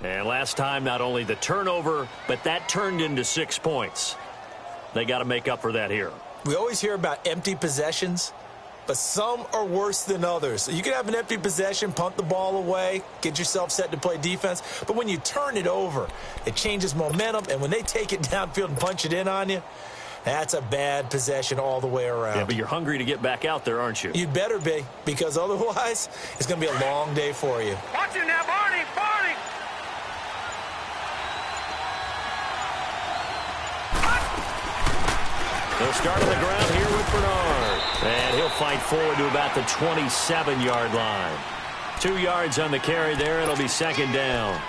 And last time, not only the turnover, but that turned into 6 points. They got to make up for that here. We always hear about empty possessions, but some are worse than others. You can have an empty possession, punt the ball away, get yourself set to play defense, but when you turn it over, it changes momentum, and when they take it downfield and punch it in on you, that's a bad possession all the way around. Yeah, but you're hungry to get back out there, aren't you? You'd better be, because otherwise, it's going to be a long day for you. Watch it now, Barney! Barney! They'll start on the ground here with Bernard. And he'll fight forward to about the 27-yard line. 2 yards on the carry there. It'll be second down.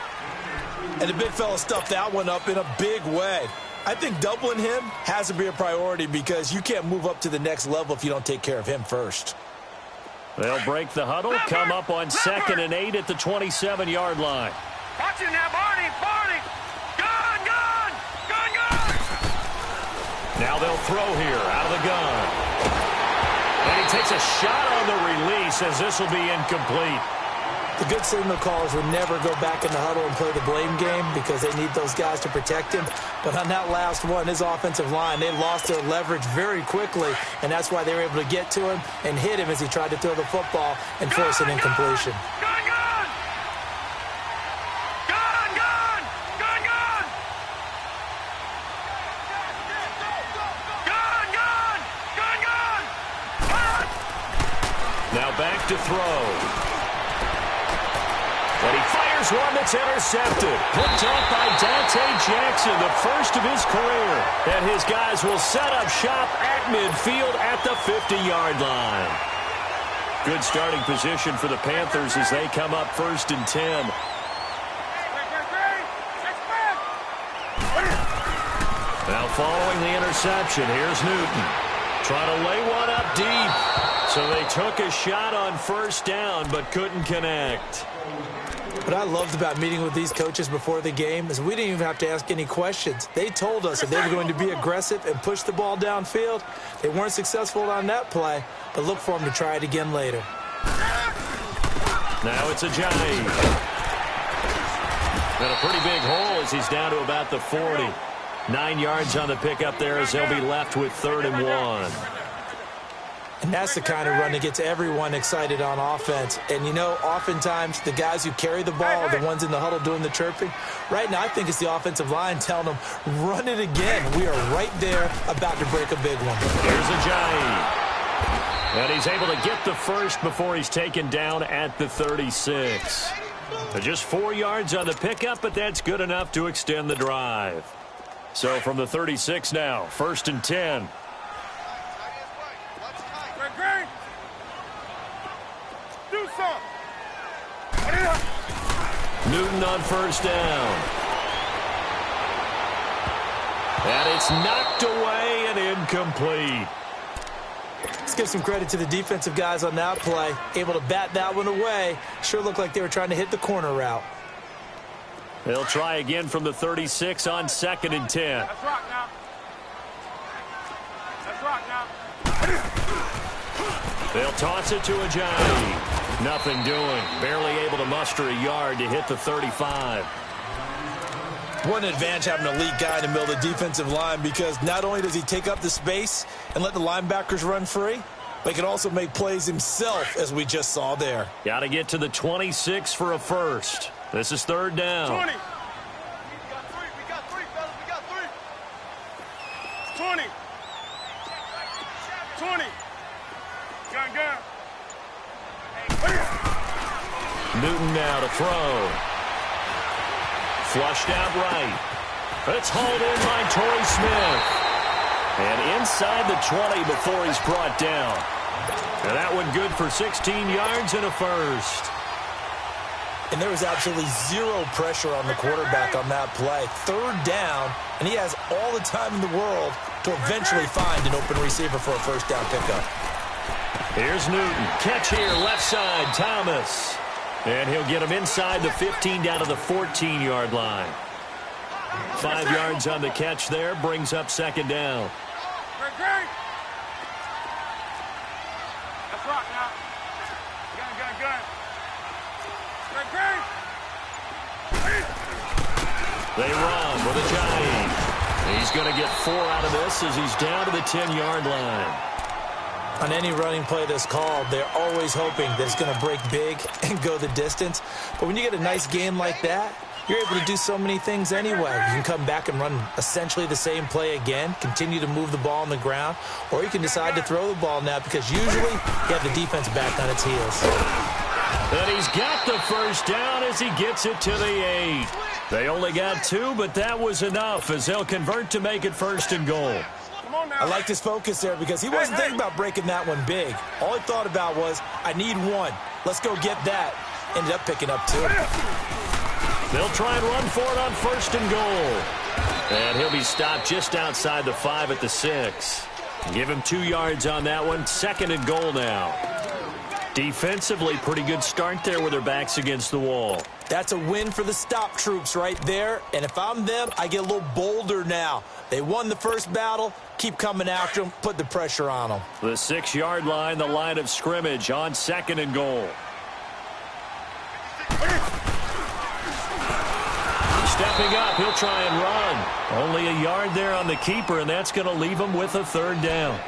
And the big fella stuffed that one up in a big way. I think doubling him has to be a priority because you can't move up to the next level if you don't take care of him first. They'll break the huddle, come up on 2nd and 8 at the 27-yard line. Watch it now, Barney! Barney! Gun! Gun! Gun! Gun! Now they'll throw here out of the gun. And he takes a shot on the release as this will be incomplete. The good signal callers would never go back in the huddle and play the blame game because they need those guys to protect him. But on that last one, his offensive line, they lost their leverage very quickly, and that's why they were able to get to him and hit him as he tried to throw the football and force an incompletion. Gun! Gun! Gun! Gun! Gun! Gun! Gun! Gun! Gun! Gun! Now back to throw. And he fires one that's intercepted. Picked off by Dante Jackson, the first of his career. And his guys will set up shop at midfield at the 50-yard line. Good starting position for the Panthers as they come up 1st and 10. Now following the interception, here's Newton. Trying to lay one up deep. So they took a shot on 1st down but couldn't connect. What I loved about meeting with these coaches before the game is we didn't even have to ask any questions. They told us that they were going to be aggressive and push the ball downfield. They weren't successful on that play, but look for them to try it again later. Now it's Ajayi. And a pretty big hole as he's down to about the 40. 9 yards on the pickup there as they'll be left with 3rd and 1. And that's the kind of run that gets everyone excited on offense. And, you know, oftentimes the guys who carry the ball are the ones in the huddle doing the chirping. Right now, I think it's the offensive line telling them, run it again. We are right there about to break a big one. Here's Ajayi. And he's able to get the first before he's taken down at the 36. Just 4 yards on the pickup, but that's good enough to extend the drive. So from the 36 now, 1st and 10. Newton on 1st down. And it's knocked away and incomplete. Let's give some credit to the defensive guys on that play. Able to bat that one away. Sure looked like they were trying to hit the corner route. They'll try again from the 36 on 2nd and 10. Let's rock now. Let's rock now. They'll toss it to Ajayi. Nothing doing. Barely able to muster a yard to hit the 35. What an advantage having an elite guy in the middle of the defensive line because not only does he take up the space and let the linebackers run free, but he can also make plays himself, as we just saw there. Got to get to the 26 for a first. This is 3rd down. 20. We got three, fellas. We got 3. 20. 20. Gun. Newton now to throw. Flushed out right. It's hauled in by Torrey Smith. And inside the 20 before he's brought down. And that one good for 16 yards and a first. And there was absolutely zero pressure on the quarterback on that play. 3rd down, and he has all the time in the world to eventually find an open receiver for a 1st down pickup. Here's Newton. Catch here, left side, Thomas. And he'll get him inside the 15 down to the 14-yard line. 5 yards on the catch there, brings up 2nd down. Great. Let's rock now. Gun. Great. They run with a Ajayi. He's going to get 4 out of this as he's down to the 10-yard line. On any running play that's called, they're always hoping that it's going to break big and go the distance. But when you get a nice game like that, you're able to do so many things anyway. You can come back and run essentially the same play again, continue to move the ball on the ground, or you can decide to throw the ball now because usually you have the defense back on its heels. And he's got the first down as he gets it to the 8. They only got 2, but that was enough as they'll convert to make it 1st and goal. I liked his focus there because he wasn't thinking about breaking that one big. All he thought about was, I need 1. Let's go get that. Ended up picking up 2. They'll try and run for it on 1st and goal. And he'll be stopped just outside the 5 at the 6. Give him 2 yards on that one. 2nd and goal now. Defensively, pretty good start there with their backs against the wall. That's a win for the stop troops right there. And if I'm them, I get a little bolder now. They won the first battle. Keep coming after them. Put the pressure on them. The 6-yard line, the line of scrimmage on 2nd and goal. Stepping up, he'll try and run. Only a yard there on the keeper, and that's going to leave him with a 3rd down.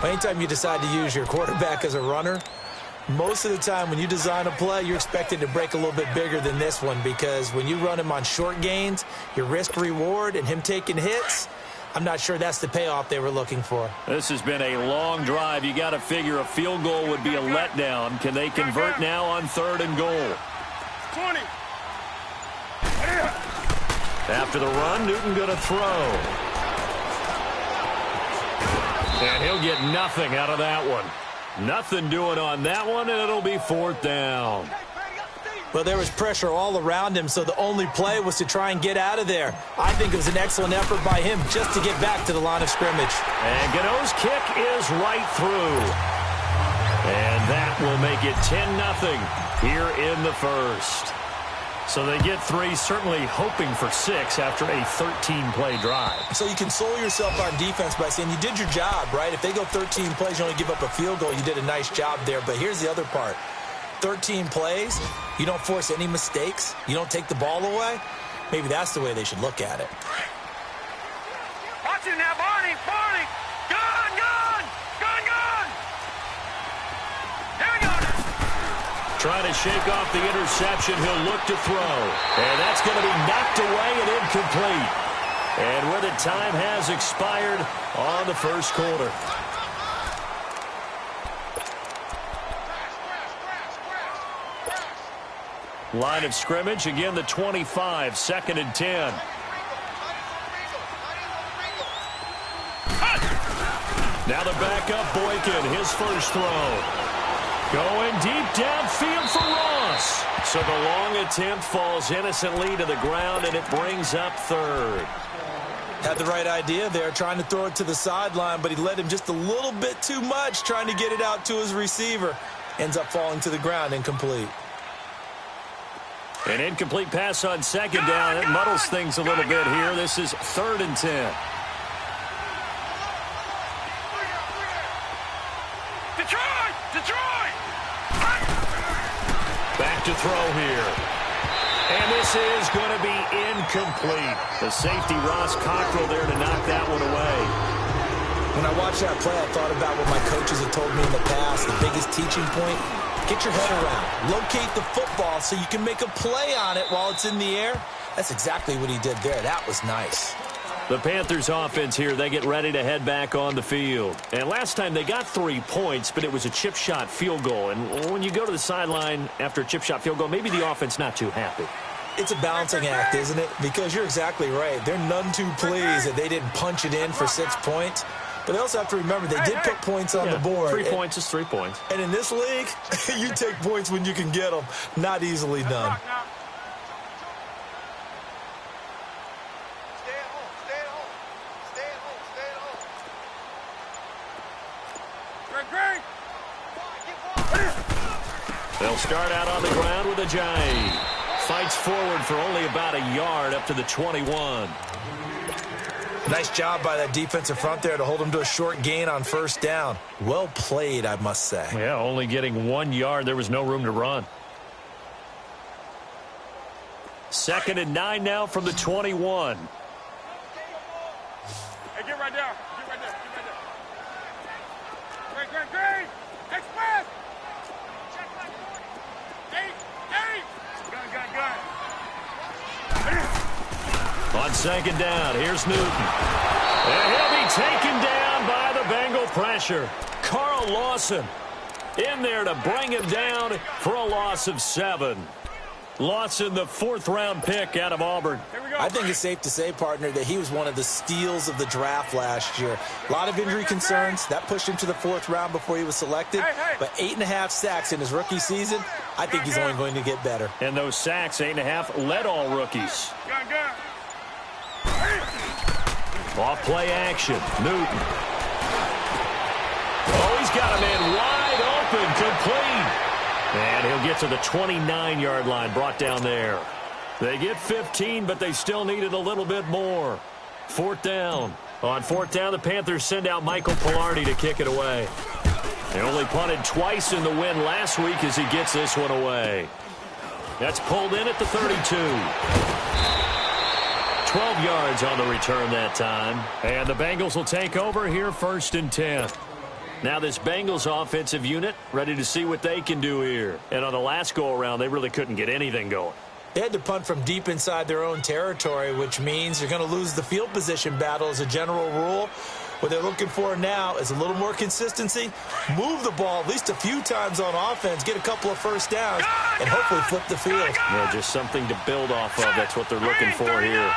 Anytime you decide to use your quarterback as a runner, most of the time when you design a play, you're expected to break a little bit bigger than this one because when you run him on short gains, your risk-reward and him taking hits, I'm not sure that's the payoff they were looking for. This has been a long drive. You got to figure a field goal would be a letdown. Can they convert now on 3rd and goal? 20. After the run, Newton going to throw. And he'll get nothing out of that one. Nothing doing on that one, and it'll be 4th down. Well, there was pressure all around him, so the only play was to try and get out of there. I think it was an excellent effort by him just to get back to the line of scrimmage. And Gano's kick is right through. And that will make it 10-0 here in the 1st. So they get 3, certainly hoping for 6 after a 13-play drive. So you console yourself on defense by saying you did your job, right? If they go 13 plays, you only give up a field goal, you did a nice job there. But here's the other part. 13 plays, you don't force any mistakes, you don't take the ball away. Maybe that's the way they should look at it. Watch it now, Barney. Barney. Gun, gun. Gun, gun. Here we go. Trying to shake off the interception. He'll look to throw. And that's going to be knocked away and incomplete. And with it, time has expired on the 1st quarter. Line of scrimmage, again, the 25, 2nd and 10. Now the backup, Boykin, his first throw. Going deep downfield for Ross. So the long attempt falls innocently to the ground, and it brings up 3rd. Had the right idea there, trying to throw it to the sideline, but he led him just a little bit too much, trying to get it out to his receiver. Ends up falling to the ground, incomplete. An incomplete pass on 2nd down. It muddles things a little bit here. This is 3rd and 10. Detroit! Detroit! Back to throw here. And this is going to be incomplete. The safety, Ross Cockrell, there to knock that one away. When I watched that play, I thought about what my coaches have told me in the past. The biggest teaching point, get your head around. Locate the football so you can make a play on it while it's in the air. That's exactly what he did there. That was nice. The Panthers offense here, they get ready to head back on the field. And last time they got 3 points, but it was a chip shot field goal. And when you go to the sideline after a chip shot field goal, maybe the offense not too happy. It's a balancing act, isn't it? Because you're exactly right. They're none too pleased that they didn't punch it in for 6 points. But they also have to remember they did put points on the board. 3 points is 3 points. And in this league, you take points when you can get them. Not easily done. Stay at home. Stay at home. Stay at home. Stay at home. Greg. They'll start out on the ground with Ajayi. Fights forward for only about a yard up to the 21. Nice job by that defensive front there to hold him to a short gain on 1st down. Well played, I must say. Yeah, only getting 1 yard. There was no room to run. 2nd and 9 now from the 21. Hey, get right there. Get right there. Get right there. Great. Express. Check my 40. Gun. On 2nd down, here's Newton. And he'll be taken down by the Bengal pressure. Carl Lawson in there to bring him down for a loss of 7. Lawson, the 4th-round pick out of Auburn. I think it's safe to say, partner, that he was one of the steals of the draft last year. A lot of injury concerns. That pushed him to the 4th round before he was selected. But 8.5 sacks in his rookie season, I think he's only going to get better. And those sacks, 8.5, led all rookies. Off play action, Newton. Oh, he's got a man wide open, complete. And he'll get to the 29-yard line, brought down there. They get 15, but they still needed a little bit more. 4th down. On 4th down, the Panthers send out Michael Pilardi to kick it away. They only punted twice in the win last week as he gets this one away. That's pulled in at the 32. 12 yards on the return that time. And the Bengals will take over here 1st and 10. Now this Bengals offensive unit ready to see what they can do here. And on the last go-around, they really couldn't get anything going. They had to punt from deep inside their own territory, which means you're going to lose the field position battle as a general rule. What they're looking for now is a little more consistency, move the ball at least a few times on offense, get a couple of first downs, and hopefully flip the field. Yeah, just something to build off of. That's what they're looking for here.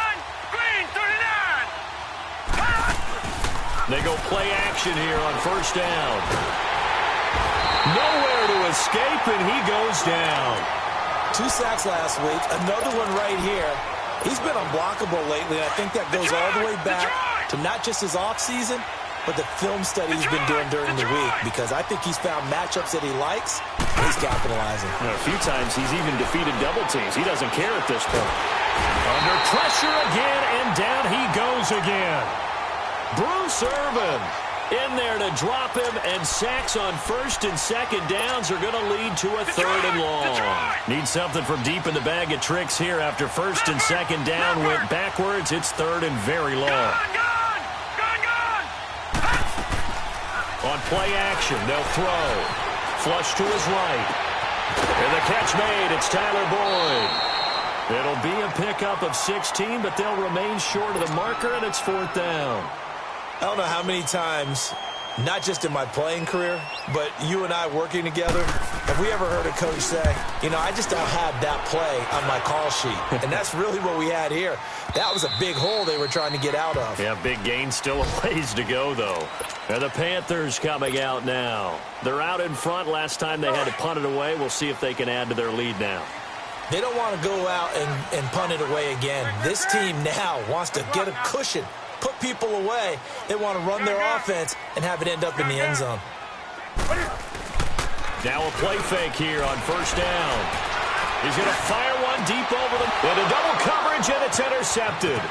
They go play action here on 1st down. Nowhere to escape, and he goes down. 2 sacks last week, another one right here. He's been unblockable lately, and I think that goes all the way back to not just his offseason, but the film study he's been doing during the week, because I think he's found matchups that he likes, and he's capitalizing. A few times he's even defeated double teams. He doesn't care at this point. Under pressure again, and down he goes again. Bruce Irvin in there to drop him, and sacks on 1st and 2nd downs are going to lead to a 3rd and long. Need something from deep in the bag of tricks here after 1st and 2nd down went backwards. It's 3rd and very long. On play action, they'll throw. Flush to his right. And the catch made, it's Tyler Boyd. It'll be a pickup of 16, but they'll remain short of the marker, and it's 4th down. I don't know how many times, not just in my playing career, but you and I working together, have we ever heard a coach say, you know, I just don't have that play on my call sheet. And that's really what we had here. That was a big hole they were trying to get out of. Yeah, big gain, still a ways to go, though. And the Panthers coming out now. They're out in front. Last time they had to punt it away. We'll see if they can add to their lead now. They don't want to go out and punt it away again. This team now wants to get a cushion, put people away. They want to run their offense and have it end up in the end zone. Now a play fake here on 1st down. He's going to fire one deep over them. And a double coverage, and it's intercepted.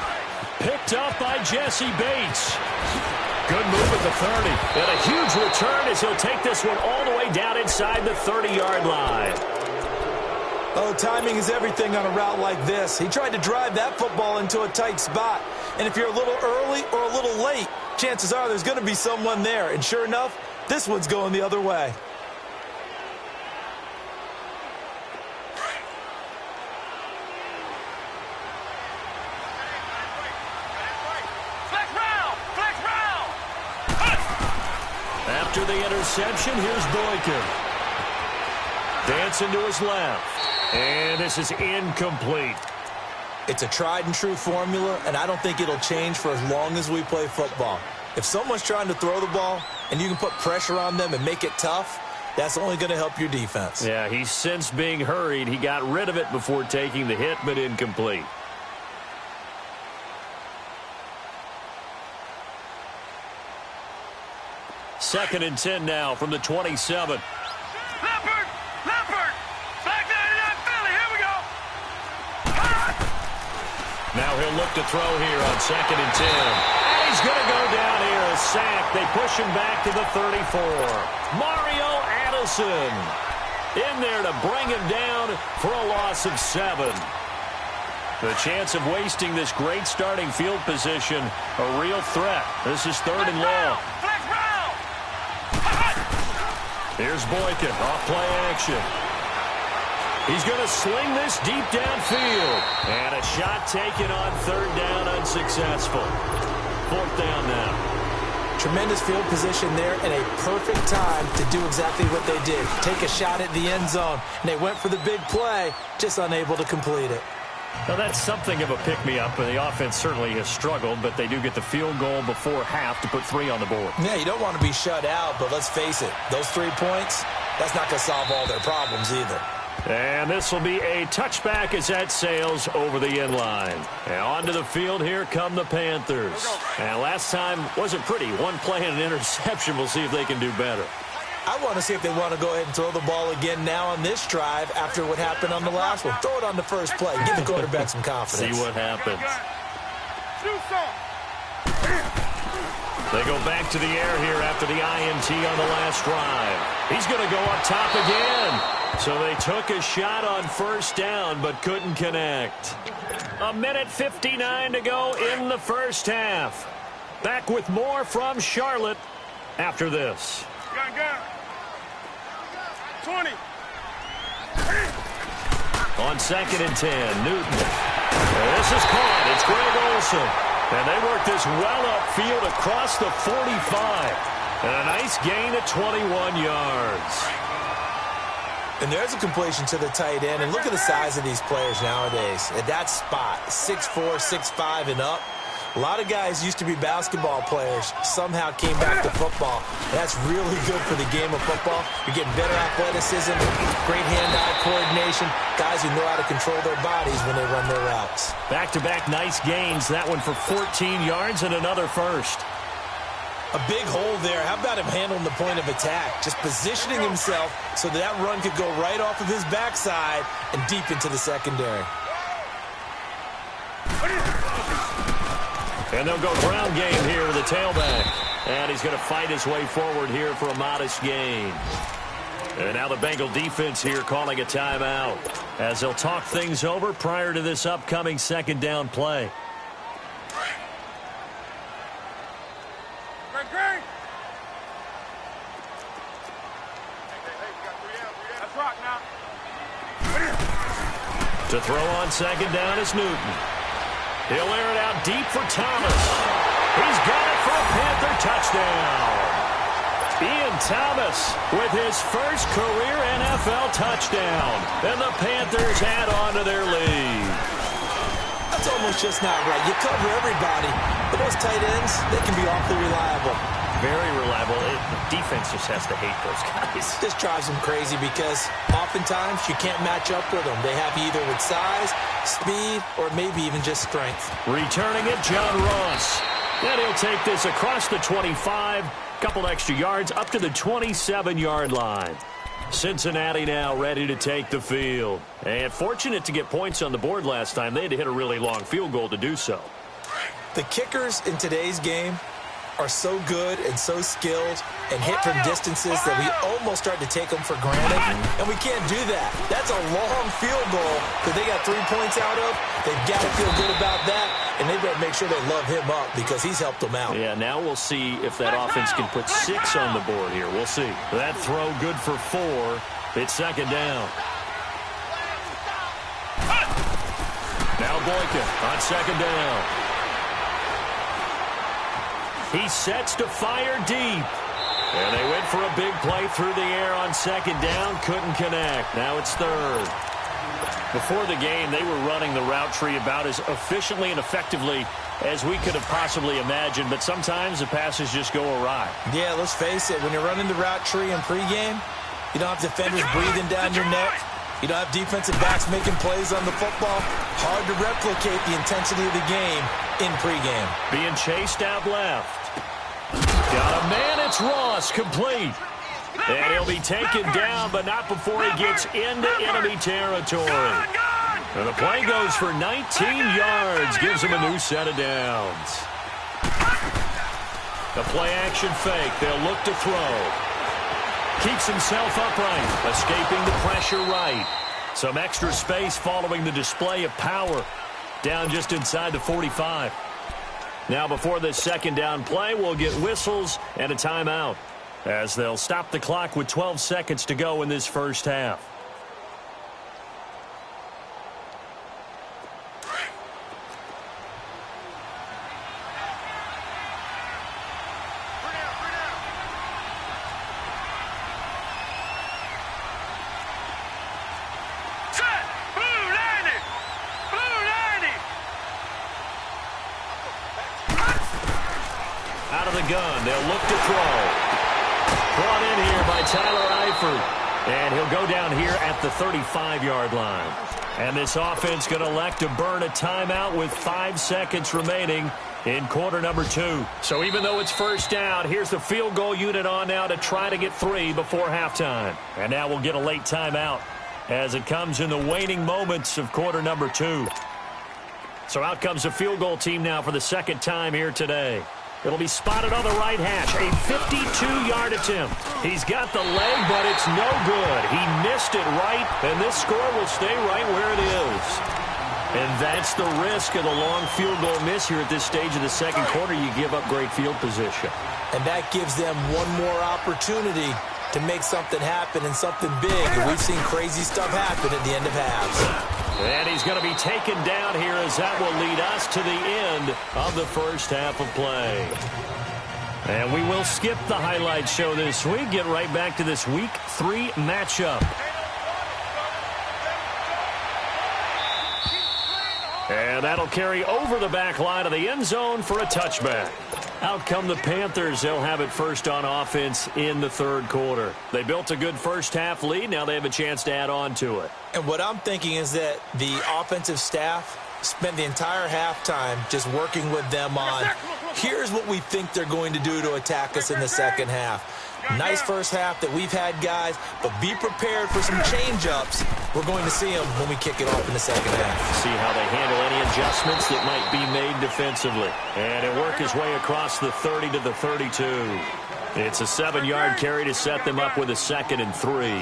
Picked up by Jesse Bates. Good move at the 30. And a huge return as he'll take this one all the way down inside the 30-yard line. Oh, timing is everything on a route like this. He tried to drive that football into a tight spot. And if you're a little early or a little late, chances are there's going to be someone there. And sure enough, this one's going the other way. After the interception, here's Boykin. Dancing to his left. And this is incomplete. It's a tried-and-true formula, and I don't think it'll change for as long as we play football. If someone's trying to throw the ball and you can put pressure on them and make it tough, that's only going to help your defense. Yeah, he's since being hurried. He got rid of it before taking the hit, but incomplete. Second and 10 now from the 27. Now he'll look to throw here on 2nd and 10. And he's going to go down here, a sack. They push him back to the 34. Mario Addison in there to bring him down for a loss of 7. The chance of wasting this great starting field position, a real threat. This is 3rd and long. Here's Boykin, off play action. He's going to sling this deep downfield. And a shot taken on 3rd down, unsuccessful. 4th down now. Tremendous field position there and a perfect time to do exactly what they did. Take a shot at the end zone. And they went for the big play, just unable to complete it. Now, that's something of a pick-me-up, and the offense certainly has struggled, but they do get the field goal before half to put 3 on the board. Yeah, you don't want to be shut out, but let's face it, those 3 points, that's not going to solve all their problems either. And this will be a touchback as that sails over the end line. And onto the field, here come the Panthers. And last time wasn't pretty. One play and an interception. We'll see if they can do better. I want to see if they want to go ahead and throw the ball again now on this drive after what happened on the last one. Throw it on the first play. Give the quarterback some confidence. See what happens. They go back to the air here after the INT on the last drive. He's going to go up top again. So they took a shot on 1st down but couldn't connect. 1:59 to go in the first half. Back with more from Charlotte after this. Gun. 20. On 2nd and 10, Newton. This is caught. It's Greg Olsen. And they work this well upfield across the 45. And a nice gain of 21 yards. And there's a completion to the tight end. And look at the size of these players nowadays. At that spot, 6'4", 6'5", and up. A lot of guys used to be basketball players, somehow came back to football. That's really good for the game of football. You're getting better athleticism, great hand-eye coordination, guys who know how to control their bodies when they run their routes. Back-to-back nice gains. That one for 14 yards and another first. A big hole there. How about him handling the point of attack? Just positioning himself so that run could go right off of his backside and deep into the secondary. And they'll go ground game here with the tailback. And he's going to fight his way forward here for a modest gain. And now the Bengal defense here calling a timeout as they'll talk things over prior to this upcoming 2nd down play. To throw on 2nd down is Newton. He'll air it out deep for Thomas. He's got it for a Panther touchdown. Ian Thomas with his first career NFL touchdown. And the Panthers add on to their lead. That's almost just not right. You cover everybody, but those tight ends, they can be awfully reliable. Very reliable. The defense just has to hate those guys. This drives them crazy because oftentimes you can't match up with them. They have either with size, speed, or maybe even just strength. Returning it, John Ross. And he'll take this across the 25, couple extra yards, up to the 27-yard line. Cincinnati now ready to take the field. And fortunate to get points on the board last time. They had to hit a really long field goal to do so. The kickers in today's game are so good and so skilled and hit from distances that we almost start to take them for granted, and we can't do that. That's a long field goal that they got 3 points out of. They've got to feel good about that, and they better make sure they love him up because he's helped them out. Yeah, now we'll see if that offense can put 6 on the board here. We'll see. That throw good for 4. It's 2nd down. Now Boykin on 2nd down. He sets to fire deep. And they went for a big play through the air on 2nd down. Couldn't connect. Now it's 3rd. Before the game, they were running the route tree about as efficiently and effectively as we could have possibly imagined. But sometimes the passes just go awry. Yeah, let's face it. When you're running the route tree in pregame, you don't have defenders breathing down your neck. You don't have defensive backs making plays on the football. Hard to replicate the intensity of the game in pregame. Being chased out left. Got a man, it's Ross, complete. And he'll be taken down, but not before he gets into enemy territory. And the play goes for 19 yards, gives him a new set of downs. The play-action fake, they'll look to throw. Keeps himself upright, escaping the pressure right. Some extra space following the display of power. down just inside the 45. Now before this second down play, we'll get whistles and a timeout as they'll stop the clock with 12 seconds to go in this first half. Out of the gun, they'll look to throw. Brought in here by Tyler Eifert. And he'll go down here at the 35-yard line. And this offense going to elect to burn a timeout with 5 seconds remaining in quarter number 2. So even though it's first down, here's the field goal unit on now to try to get 3 before halftime. And now we'll get a late timeout as it comes in the waning moments of quarter number 2. So out comes the field goal team now for the second time here today. It'll be spotted on the right hash. A 52-yard attempt. He's got the leg, but it's no good. He missed it right, and this score will stay right where it is. And that's the risk of the long field goal miss here at this stage of the second quarter. You give up great field position. And that gives them one more opportunity to make something happen and something big. And we've seen crazy stuff happen at the end of halves. And he's going to be taken down here as that will lead us to the end of the first half of play. And we will skip the highlight show this week. Get right back to this Week 3 matchup. And that'll carry over the back line of the end zone for a touchback. Out come the Panthers. They'll have it first on offense in the third quarter. They built a good first half lead. Now they have a chance to add on to it. And what I'm thinking is that the offensive staff spent the entire halftime just working with them on, here's what we think they're going to do to attack us in the second half. Nice first half that we've had, guys, but be prepared for some change-ups. We're going to see them when we kick it off in the second half. See how they handle any adjustments that might be made defensively. And it worked his way across the 30 to the 32. It's a 7-yard carry to set them up with a 2nd and 3.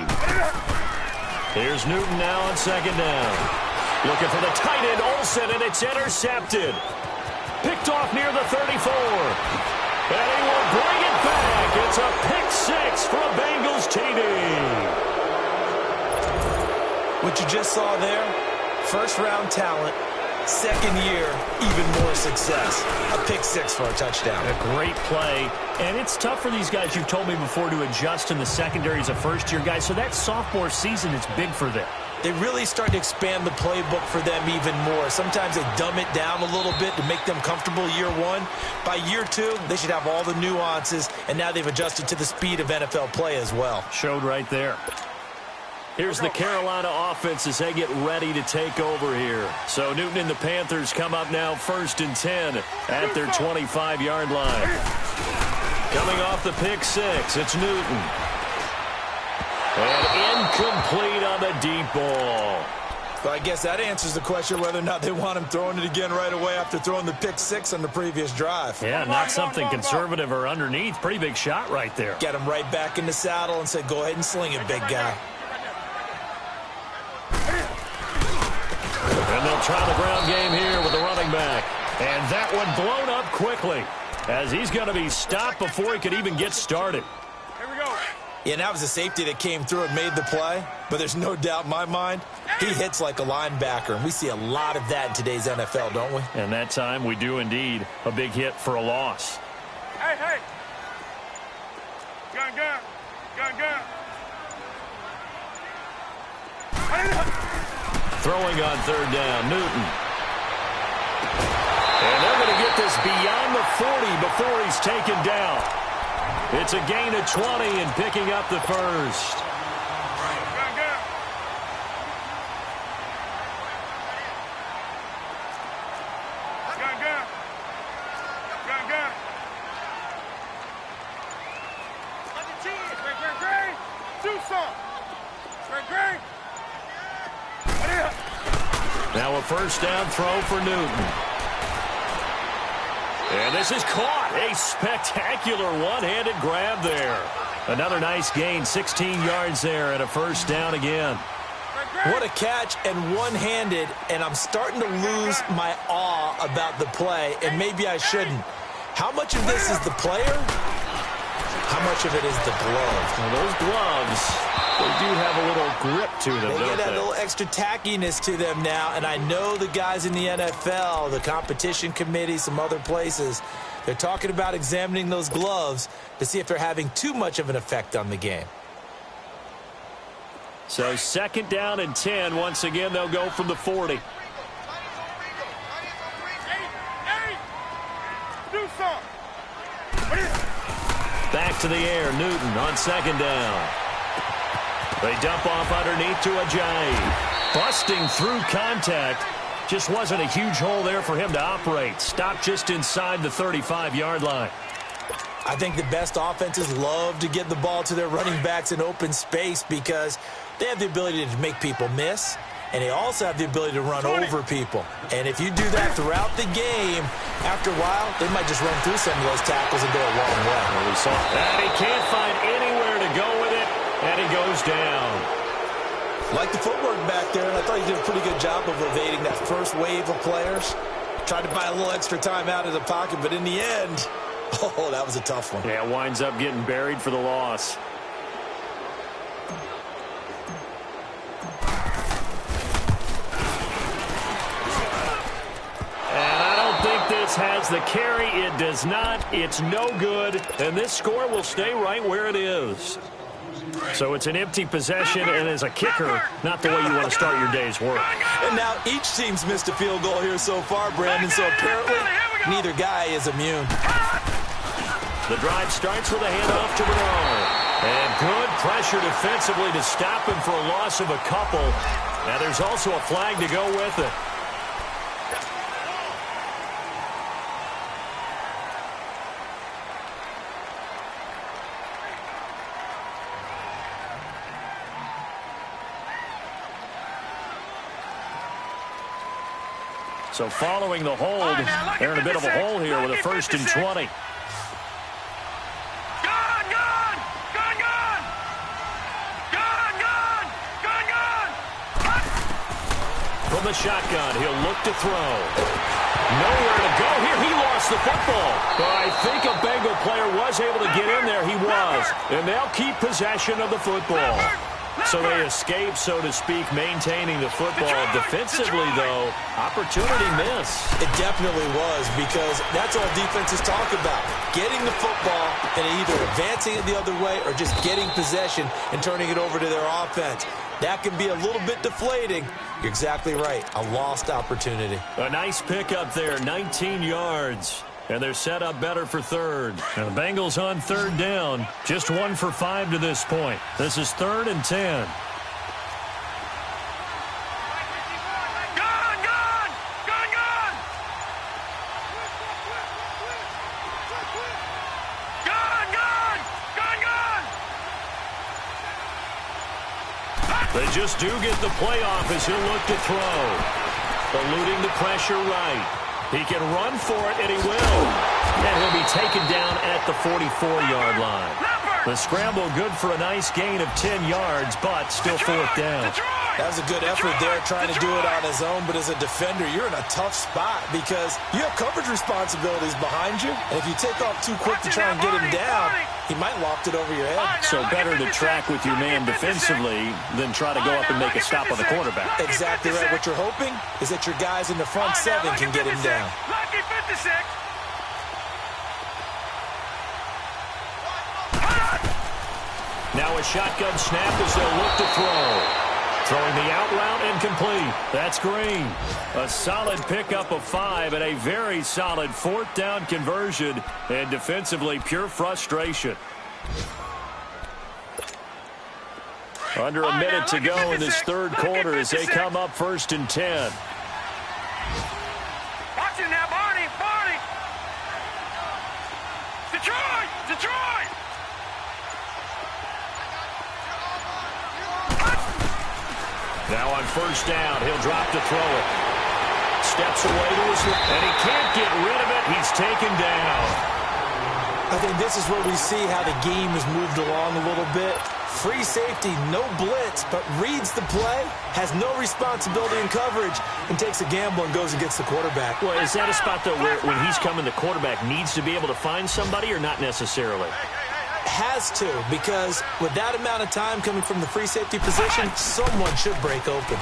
Here's Newton now on second down. Looking for the tight end, Olsen, and it's intercepted. Picked off near the 34. And he will bring it back. It's a pick-6 for a Bengals TD. What you just saw there, first-round talent, second year, even more success. A pick-6 for a touchdown. A great play. And it's tough for these guys, you've told me before, to adjust in the secondary as a first-year guy. So that sophomore season is big for them. They really start to expand the playbook for them even more. Sometimes they dumb it down a little bit to make them comfortable year one. By year 2, they should have all the nuances, and now they've adjusted to the speed of NFL play as well. Showed right there. Here's the Carolina offense as they get ready to take over here. So Newton and the Panthers come up now 1st and 10 at their 25-yard line. Coming off the pick-6, it's Newton. And incomplete on the deep ball. Well, I guess that answers the question whether or not they want him throwing it again right away after throwing the pick-6 on the previous drive. Yeah, not something conservative or underneath. Pretty big shot right there. Get him right back in the saddle and say, go ahead and sling it, big guy. And they'll try the ground game here with the running back. And that one blown up quickly as he's going to be stopped before he could even get started. Here we go. Yeah, and that was a safety that came through and made the play. But there's no doubt in my mind, he hits like a linebacker. And we see a lot of that in today's NFL, don't we? And that time we do indeed. A big hit for a loss. Hey, hey. Gun, gun. Gun, gun. Throwing on third down, Newton. And they're going to get this beyond the 40 before he's taken down. It's a gain of 20 and picking up the first. Gun, gun. Gun, gun. Gun, gun. On the chin. Great, great, great. Do some. Great, great. Now a first down throw for Newton. And this is caught. A spectacular one-handed grab there. Another nice gain, 16 yards there, and a first down again. Great, What a catch, and one-handed, and I'm starting to lose my awe about the play, and maybe I shouldn't. How much of this is the player? How much of it is the glove? Well, those gloves, they do have a little grip to them, They don't get that they? little extra tackiness to them now, and I know the guys in the NFL, the competition committee, some other places, they're talking about examining those gloves to see if they're having too much of an effect on the game. So 2nd down and 10. Once again, they'll go from the 40. Back to the air, Newton on 2nd down. They dump off underneath to Ajayi. Busting through contact. Just wasn't a huge hole there for him to operate. Stopped just inside the 35-yard line. I think the best offenses love to get the ball to their running backs in open space because they have the ability to make people miss, and they also have the ability to run over people. And if you do that throughout the game, after a while, they might just run through some of those tackles and go a long way. Well, we saw that. He can't find anywhere to go with it, and he goes down. Like the footwork back there, and I thought he did a pretty good job of evading that first wave of players. Tried to buy a little extra time out of the pocket, but in the end, oh, that was a tough one. Yeah, winds up getting buried for the loss. This has the carry. It does not. It's no good. And this score will stay right where it is. So it's an empty possession, and as a kicker, not the way you want to start your day's work. And now each team's missed a field goal here so far, Brandon, so apparently neither guy is immune. The drive starts with a handoff to Bernard. And good pressure defensively to stop him for a loss of a couple. Now there's also a flag to go with it. So following the hold, they're in a bit of a hole here with a 1st and 20. From the shotgun, he'll look to throw. Nowhere to go here. He lost the football. But I think a Bengal player was able to get in there. He was. And they'll keep possession of the football. So they escape, so to speak, maintaining the football. Defensively, though, opportunity miss. It definitely was, because that's all defenses talk about. Getting the football and either advancing it the other way or just getting possession and turning it over to their offense. That can be a little bit deflating. You're exactly right. A lost opportunity. A nice pickup there, 19 yards. And they're set up better for 3rd. And the Bengals on 3rd down. Just 1 for 5 to this point. This is 3rd and 10. They just do get the playoff as he'll look to throw. Eluding the pressure right. He can run for it, and he will. And he'll be taken down at the 44-yard line. The scramble good for a nice gain of 10 yards, but still 4th down. That was a good effort there, trying to do it on his own. But as a defender, you're in a tough spot because you have coverage responsibilities behind you. And if you take off too quick to try and get him down, he might loft it over your head. So better to track with your man defensively than try to go up and make a stop on the quarterback. Exactly right. What you're hoping is that your guys in the front 7 can get him down. Lucky 56. Now a shotgun snap as they'll look to throw. Throwing the out route and complete. That's Green. A solid pickup of 5 and a very solid 4th down conversion. And defensively, pure frustration. Under a minute to go in this 3rd quarter as they come up 1st and 10. Watch it now, Barney. Barney. Detroit. Detroit. Now on 1st down, he'll drop to throw it. Steps away to his left, and he can't get rid of it. He's taken down. I think this is where we see how the game has moved along a little bit. free safety, no blitz, but reads the play, has no responsibility in coverage, and takes a gamble and goes and gets the quarterback. Well, is that a spot, though, where when he's coming, the quarterback needs to be able to find somebody or not necessarily? Has to, because with that amount of time coming from the free safety position, someone should break open.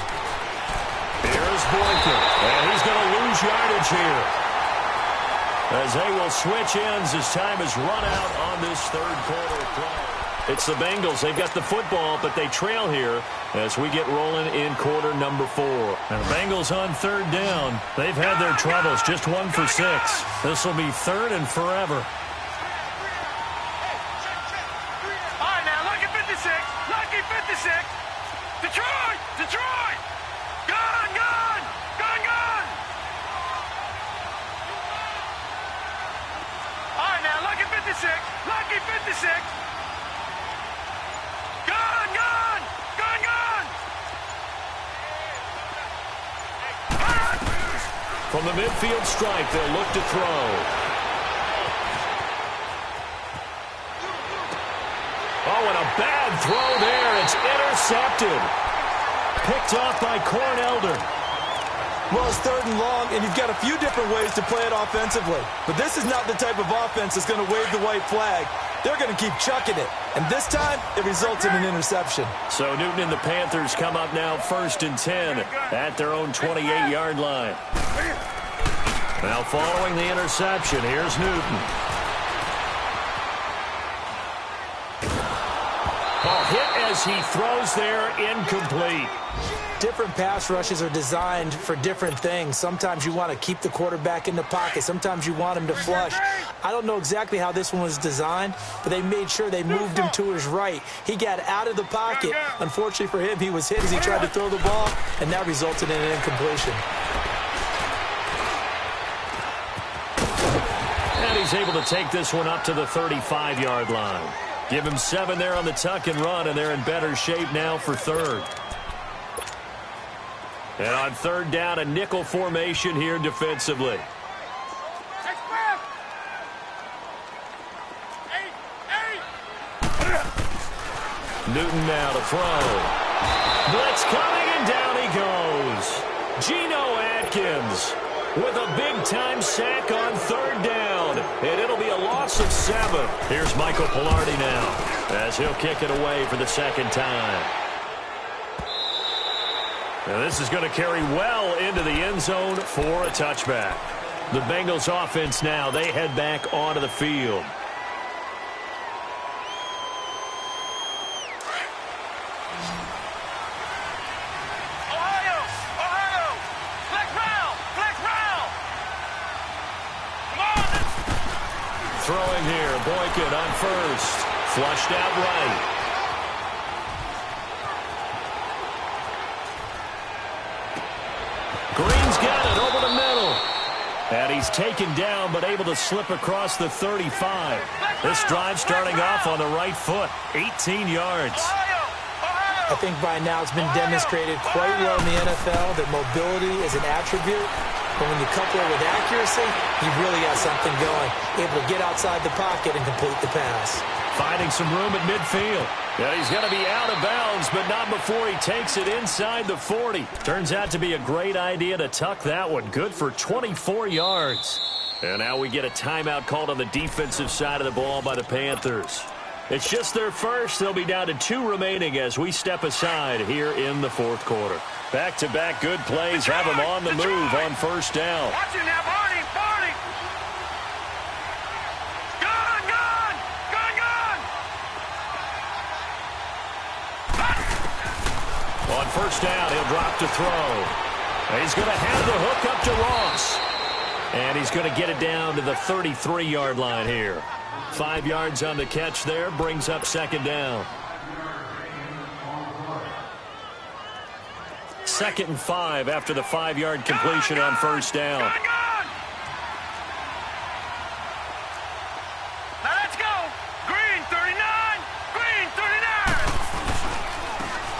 Here's Boykin, and he's going to lose yardage here, as they will switch ends as time is run out on this third quarter play. It's the Bengals. They've got the football, but they trail here as we get rolling in quarter number 4. And the Bengals on third down. They've had their troubles, just 1 for 6. This will be third and forever. All right, now, lucky 56. Lucky 56. Detroit! Detroit! Gun! Gun! Gun! Gun! All right, now, lucky 56. Lucky 56. Gun! Gun! Gun! Gun! From the midfield stripe, they'll look to throw. Oh, and a bad throw there. It's intercepted. Picked off by Cornelder. Well, it's third and long, and you've got a few different ways to play it offensively. But this is not the type of offense that's going to wave the white flag. They're going to keep chucking it. And this time, it results in an interception. So Newton and the Panthers come up now 1st and 10 at their own 28-yard line. Now following the interception, here's Newton. Oh, hit as he throws there, incomplete. Different pass rushes are designed for different things. Sometimes you want to keep the quarterback in the pocket. Sometimes you want him to flush. I don't know exactly how this one was designed, but they made sure they moved him to his right. He got out of the pocket. Unfortunately for him, he was hit as he tried to throw the ball, and that resulted in an incompletion. And he's able to take this one up to the 35-yard line. Give him 7 there on the tuck and run, and they're in better shape now for third. And on third down, a nickel formation here defensively. Newton now to throw. Blitz coming, and down he goes. Geno Atkins with a big-time sack on third down. And it'll be a loss of 7. Here's Michael Pilardi now as he'll kick it away for the second time. Now this is going to carry well into the end zone for a touchback. The Bengals offense now, they head back onto the field. Ohio! Ohio! Flex round! Flex round! Come on! Throwing here, Boykin on first. Flushed out right. Green's got it over the middle. And he's taken down, but able to slip across the 35. This drive starting off on the right foot. 18 yards. I think by now it's been demonstrated quite well in the NFL that mobility is an attribute. But when you couple it with accuracy, you really got something going. Able to get outside the pocket and complete the pass. Finding some room at midfield. Yeah, he's going to be out of bounds, but not before he takes it inside the 40. Turns out to be a great idea to tuck that one. Good for 24 yards. And now we get a timeout called on the defensive side of the ball by the Panthers. It's just their first. They'll be down to 2 remaining as we step aside here in the fourth quarter. Back-to-back good plays have them on the move on first down. Watch him now, Barney! Barney! Gun! Gun! Gun! Gun! On first down, he'll drop to throw. He's going to have the hook up to Ross. And he's going to get it down to the 33-yard line here. 5 yards on the catch there, brings up second down. 2nd and 5 after the 5-yard completion on first down. Gun! Gun! Now let's go! Green 39! Green 39!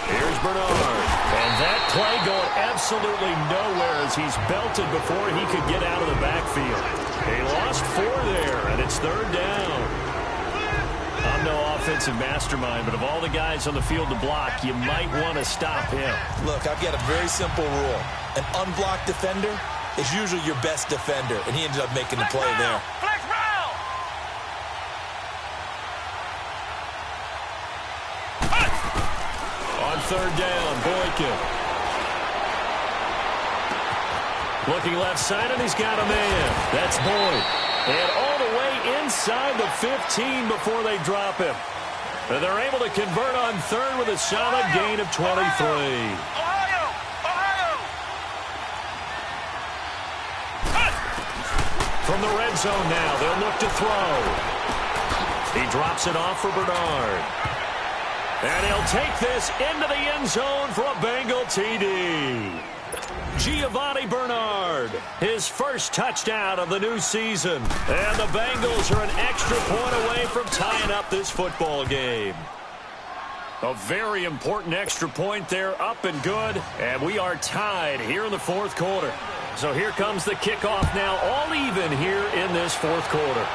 Here's Bernard. And that play going absolutely nowhere as he's belted before he could get out of the backfield. He lost 4 there, and it's third down. On I'm no offensive mastermind, but of all the guys on the field to block, you might want to stop him. Look, I've got a very simple rule. An unblocked defender is usually your best defender, and he ended up making the play there. Flex round! On third down, Boykin. Looking left side, and he's got a man. That's Boyd. And all the way inside the 15 before they drop him. And they're able to convert on third with a solid gain of 23. Ohio! From the red zone now, they'll look to throw. He drops it off for Bernard. And he'll take this into the end zone for a Bengal TD. Giovanni Bernard, his first touchdown of the new season. And the Bengals are an extra point away from tying up this football game. A very important extra point there, up and good. And we are tied here in the fourth quarter. So here comes the kickoff now, all even here in this fourth quarter.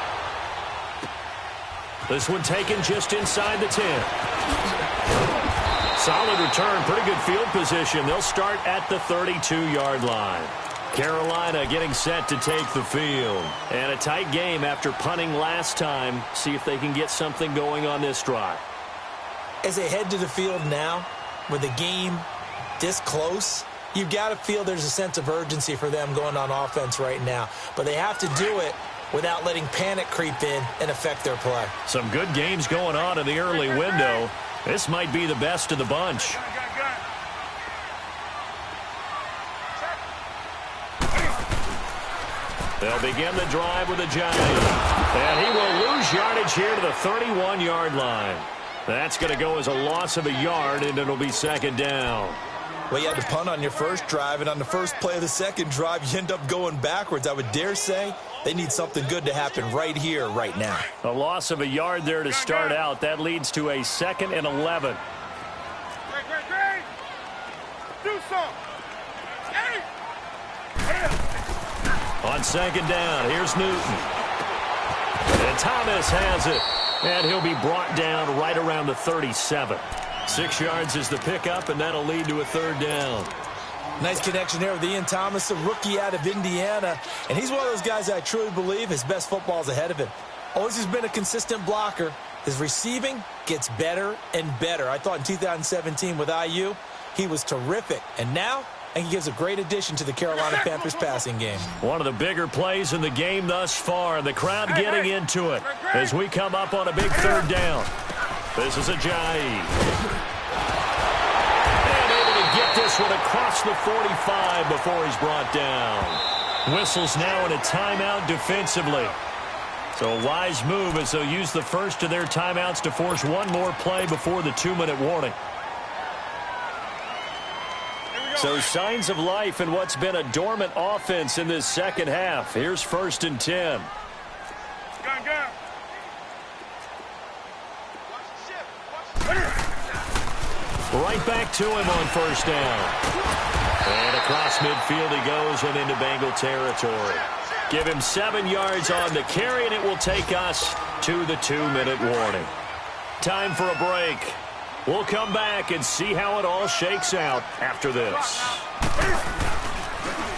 This one taken just inside the 10. Solid return, pretty good field position. They'll start at the 32-yard line. Carolina getting set to take the field. And a tight game after punting last time. See if they can get something going on this drive. As they head to the field now, with the game this close, you've got to feel there's a sense of urgency for them going on offense right now. But they have to do it without letting panic creep in and affect their play. Some good games going on in the early window. This might be the best of the bunch. They'll begin the drive with a giant. And he will lose yardage here to the 31-yard line. That's going to go as a loss of a yard, and it'll be second down. Well, you had to punt on your first drive, and on the first play of the second drive, you end up going backwards. I would dare say they need something good to happen right here, right now. A loss of a yard there to start out. That leads to a 2nd and 11. Great. Do something. On second down, here's Newton. And Thomas has it. And he'll be brought down right around the 37. 6 yards is the pickup, and that'll lead to a third down. Nice connection there with Ian Thomas, a rookie out of Indiana. And he's one of those guys that I truly believe his best football is ahead of him. Always has been a consistent blocker. His receiving gets better and better. I thought in 2017 with IU, he was terrific. And now, I think he gives a great addition to the Carolina Panthers passing game. One of the bigger plays in the game thus far. The crowd getting into it as we come up on a big third down. This is Ajayi. And able to get this one across the 45 before he's brought down. Whistles now in a timeout defensively. So a wise move as they'll use the first of their timeouts to force one more play before the 2-minute warning. So signs of life in what's been a dormant offense in this second half. Here's 1st and 10. Gun. Right back to him on first down. And across midfield he goes and into Bengal territory. Give him 7 yards on the carry, and it will take us to the 2-minute warning. Time for a break. We'll come back and see how it all shakes out after this.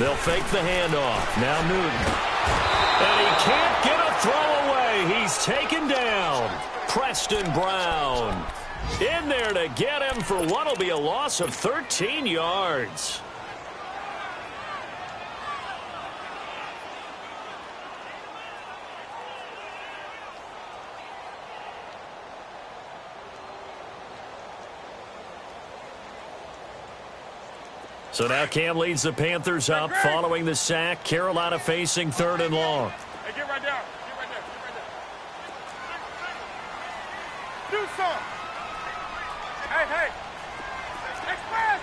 They'll fake the handoff. Now Newton. And he can't get a throw away. He's taken down. Preston Brown in there to get him for what will be a loss of 13 yards. So now Cam leads the Panthers up following the sack. Carolina facing 3rd and long. Hey, get right down. Do something. Hey. Express.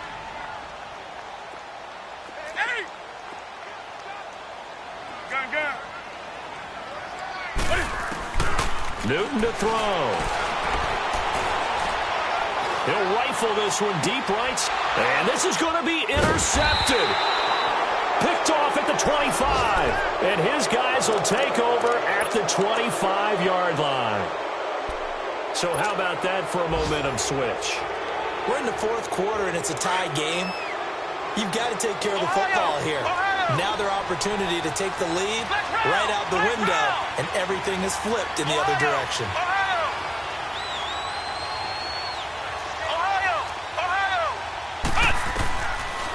Hey. Gun. Newton to throw. He'll rifle this one deep right. And this is going to be intercepted. Picked off at the 25. And his guys will take over at the 25-yard line. So how about that for a momentum switch? We're in the fourth quarter, and it's a tie game. You've got to take care of the football here. Now their opportunity to take the lead right out the window, and everything is flipped in the other direction.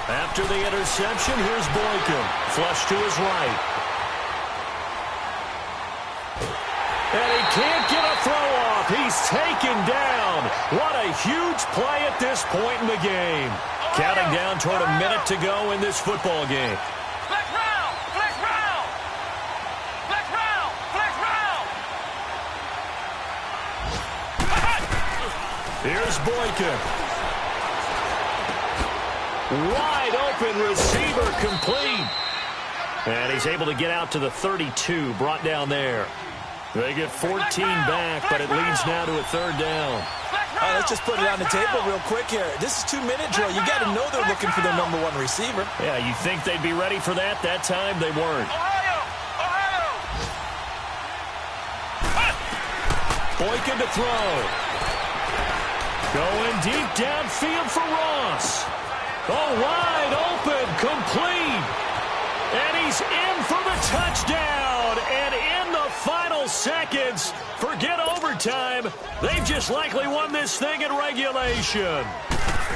After the interception, here's Boykin. Flush to his right. And he can't get a throw off. He's taken down. What a huge play at this point in the game. Counting down toward a minute to go in this football game. Flex round! Flex round! Flex round! Flex round! Here's Boykin. Wide open receiver complete. And he's able to get out to the 32, brought down there. They get 14 back, but it leads now to a third down. Let's just put it on the table real quick here. This is 2-minute drill. You got to know they're looking for their number one receiver. Yeah, you think they'd be ready for that? That time they weren't. Boykin to throw. Going deep downfield for Ross. Oh, wide open, complete. And he's in for the touchdown. And in the final seconds, forget overtime. They've just likely won this thing in regulation.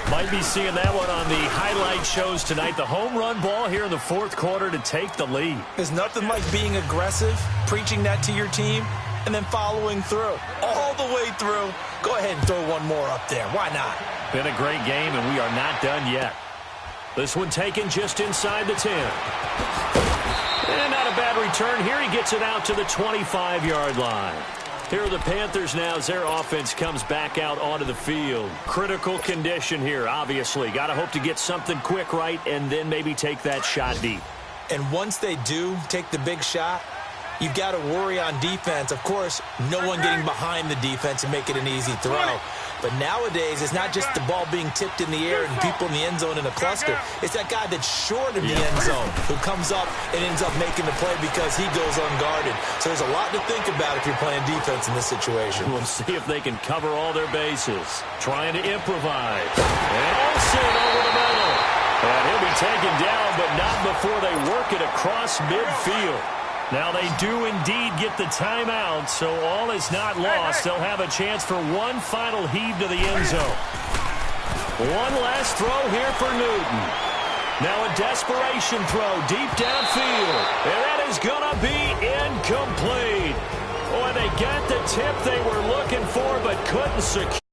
Might be seeing that one on the highlight shows tonight. The home run ball here in the fourth quarter to take the lead. There's nothing like being aggressive, preaching that to your team, and then following through. All the way through. Go ahead and throw one more up there. Why not? Been a great game, and we are not done yet. This one taken just inside the 10. And not a bad return here. He gets it out to the 25-yard line. Here are the Panthers now as their offense comes back out onto the field. Critical condition here, obviously. Got to hope to get something quick right and then maybe take that shot deep. And once they do take the big shot, you've got to worry on defense. Of course, no one getting behind the defense and make it an easy throw. But nowadays, it's not just the ball being tipped in the air and people in the end zone in a cluster. It's that guy that's short of the end zone who comes up and ends up making the play because he goes unguarded. So there's a lot to think about if you're playing defense in this situation. We'll see if they can cover all their bases. Trying to improvise. And Olsen over the middle. And he'll be taken down, but not before they work it across midfield. Now they do indeed get the timeout, so all is not lost. They'll have a chance for one final heave to the end zone. One last throw here for Newton. Now a desperation throw deep downfield. And that is going to be incomplete. Boy, they got the tip they were looking for but couldn't secure.